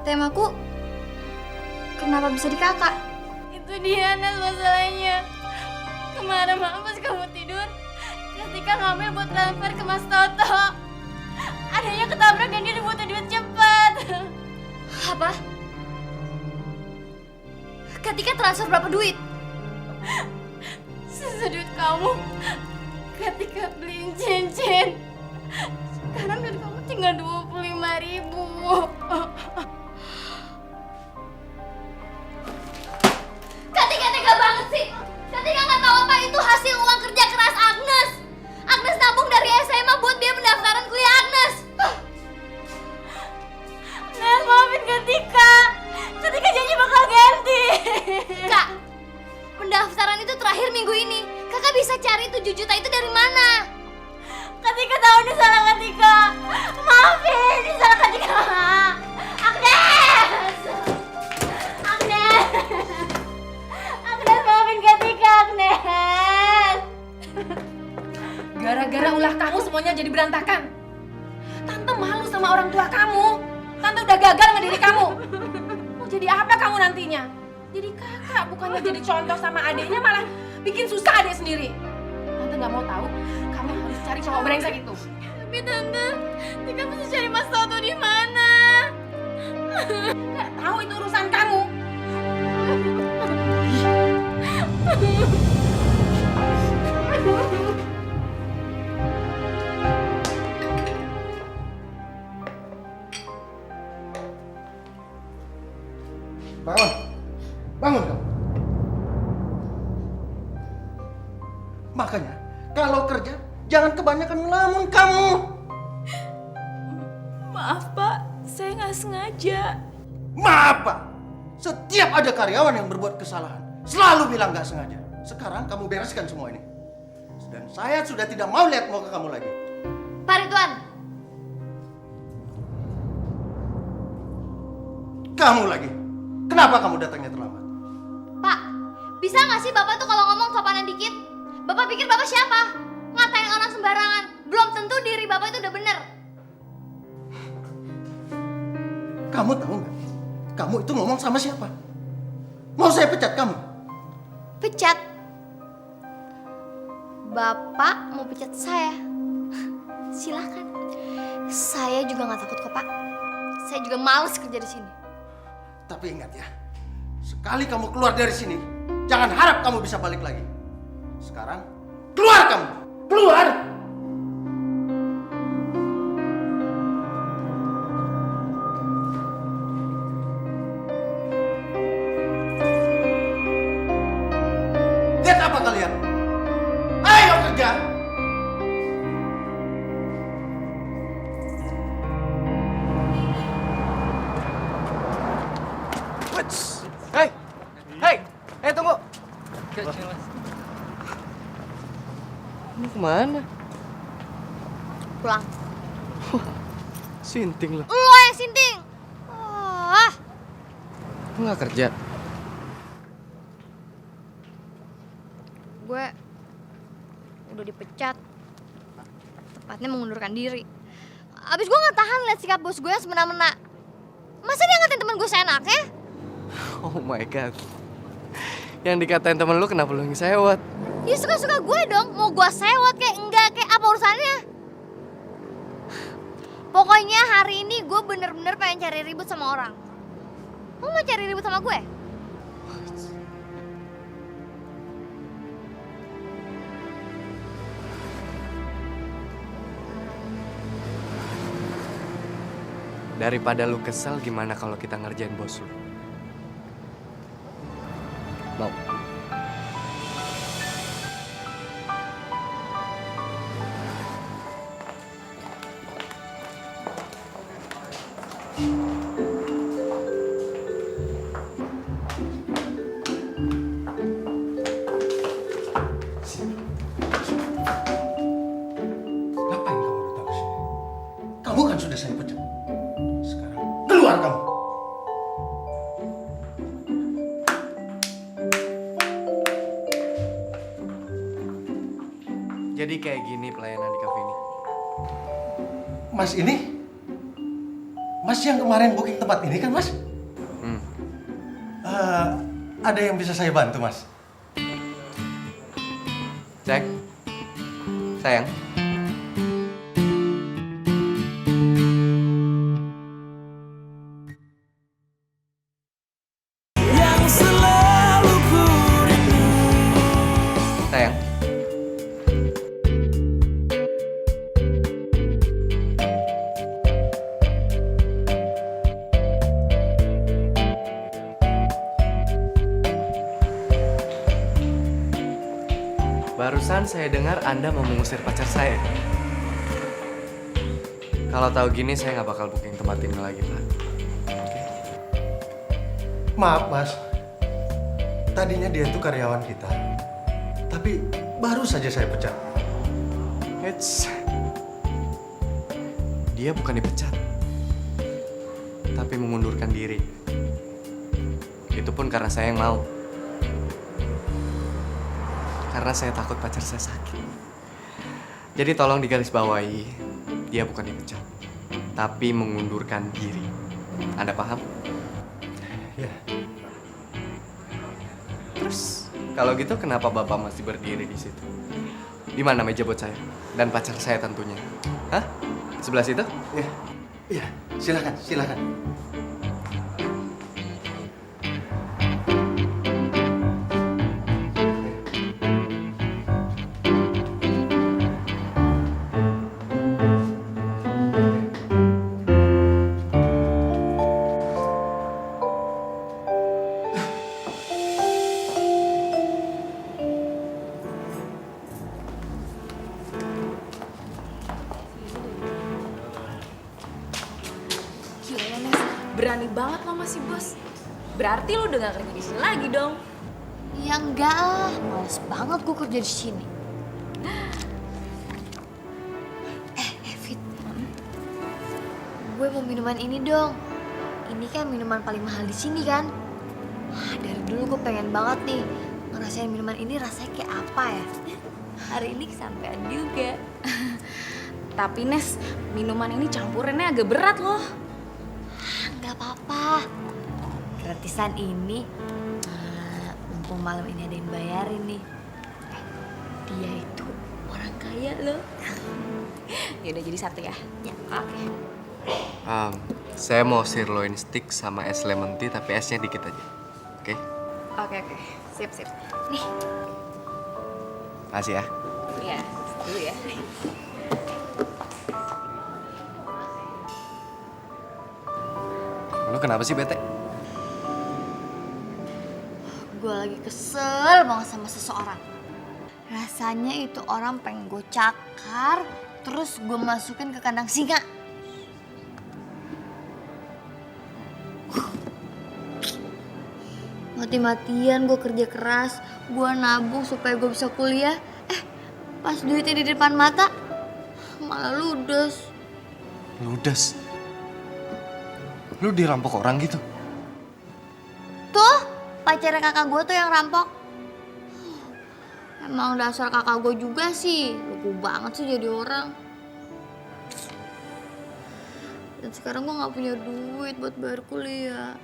ATM aku kenapa bisa di kakak? Itu dia Nas masalahnya. Kemarin malam pas kamu tidur, ketika ngambil buat transfer ke Mas Toto, adanya ketabrak dan dia butuh duit cepat. Apa? Ketika transfer berapa duit? Sesedut kamu ketika beliin cincin. Sekarang duit kamu tinggal 25.000. Ketika tega banget sih. Ketika nggak tahu apa itu hasil uang kerja keras Agnes. Agnes nabung dari SMA buat biaya pendaftaran kuliah Agnes. Nes, maafin Ketika. Ketika janji bakal ganti. Kak, pendaftaran itu terakhir minggu ini. Kakak bisa cari 7 juta itu dari mana? Ketika tahu ini salah Ketika. Maafin, ini salah Ketika. Agnes! Agnes! Agnes, maafin Ketika, Agnes! Gara-gara ulah kamu semuanya jadi berantakan. Tante malu sama orang tua kamu. Tante udah gagal ngedidik kamu. Mau jadi apa kamu nantinya? Jadi kakak, bukannya jadi contoh sama adiknya, malah bikin susah adik sendiri. Tante nggak mau tahu, kamu harus cari cowok brengsek itu. Tapi Tante, Tika mesti cari Mas Toto di mana? Nggak tahu itu urusan kamu. Bangun! Bangun kamu! Makanya, kalau kerja, jangan kebanyakan ngelamun kamu! Maaf Pak, saya nggak sengaja. Maaf, Pak! Setiap ada karyawan yang berbuat kesalahan, selalu bilang nggak sengaja. Sekarang kamu bereskan semua ini. Dan saya sudah tidak mau lihat muka kamu lagi. Pak Ridwan, Kamu lagi. Kenapa kamu datangnya terlambat? Pak, bisa nggak sih Bapak tuh kalau ngomong sopanan dikit? Bapak pikir Bapak siapa? Ngatain orang sembarangan. Belum tentu diri Bapak itu udah bener. Kamu tahu nggak? Kamu itu ngomong sama siapa? Mau saya pecat kamu? Pecat? Bapak mau pecat saya? Silakan. Saya juga nggak takut kok Pak. Saya juga males kerja di sini. Tapi ingat ya, sekali kamu keluar dari sini, jangan harap kamu bisa balik lagi. Sekarang, keluar kamu! Keluar! Lihat apa kalian? Ayo kerja! Hei, hei, tunggu. Lu kemana? Pulang. Sinting lo. Lo yang sinting. Wah. Lu nggak kerja? Gue udah dipecat. Tepatnya mengundurkan diri. Abis gue nggak tahan liat sikap bos gue yang semena-mena. Masa dia ngatain temen gue seenaknya? Oh my god. Yang dikatain temen lu kenapa lu yang sewot? Ya suka-suka gue dong. Mau gue sewot kayak enggak, kayak apa urusannya? Pokoknya hari ini gue bener-bener pengen cari ribut sama orang. Lo mau cari ribut sama gue? Daripada lu kesel, gimana kalau kita ngerjain bos lu? Mau? Ngapain kamu datang ke sini? Kamu kan sudah saya pecat. Sekarang, keluar kamu! Jadi kayak gini pelayanan di kafe ini. Mas ini? Mas yang kemarin booking tempat ini kan, Mas? Hmm. Ada yang bisa saya bantu, Mas? Cek. Sayang. Sayang. Barusan saya dengar Anda mau mengusir pacar saya. Kalau tahu gini saya nggak bakal booking tempat ini lagi, Pak. Maaf, Mas. Tadinya dia itu karyawan kita. Tapi baru saja saya pecat. Dia bukan dipecat, tapi mengundurkan diri. Itu pun karena saya yang mau. Karena saya takut pacar saya sakit. Jadi tolong digarisbawahi, dia bukan dipecat, tapi mengundurkan diri. Anda paham? Ya. Terus, kalau gitu kenapa Bapak masih berdiri di situ? Di mana meja buat saya? Dan pacar saya tentunya. Hah? Sebelah situ? Ya. Iya, silakan, silakan. Gila, Nes. Berani banget lo masih bos. Berarti lo udah gak kerja di sini lagi dong. Ya enggak lah, males banget gue kerja di sini. Fit. Gue mau minuman ini dong. Ini kan minuman paling mahal di sini kan. Dari dulu gue pengen banget nih ngerasain minuman ini rasanya kayak apa ya. Hari ini kesampean juga. Tapi Nes, minuman ini campurannya agak berat loh. Nggak apa-apa. Gratisan ini, mumpung malam ini ada yang bayarin nih. Dia itu orang kaya loh. Ya udah jadi satu ya. Ya, oke. Saya mau sirloin stick sama es lemon tea, tapi esnya dikit aja. Oke? Oke. Sip. Nih, Makasih ya. Iya, dulu ya. Lu kenapa sih bete? gue lagi kesel banget sama seseorang. Rasanya itu orang pengen gue cakar, terus gue masukin ke kandang singa. Mati-matian gue kerja keras, gue nabung supaya gue bisa kuliah. Pas duitnya di depan mata, malah ludes. Ludes. Lu dirampok orang gitu? Tuh, pacarnya kakak gue tuh yang rampok. Emang dasar kakak gue juga sih, lugu banget sih jadi orang. Dan sekarang gue gak punya duit buat bayar kuliah.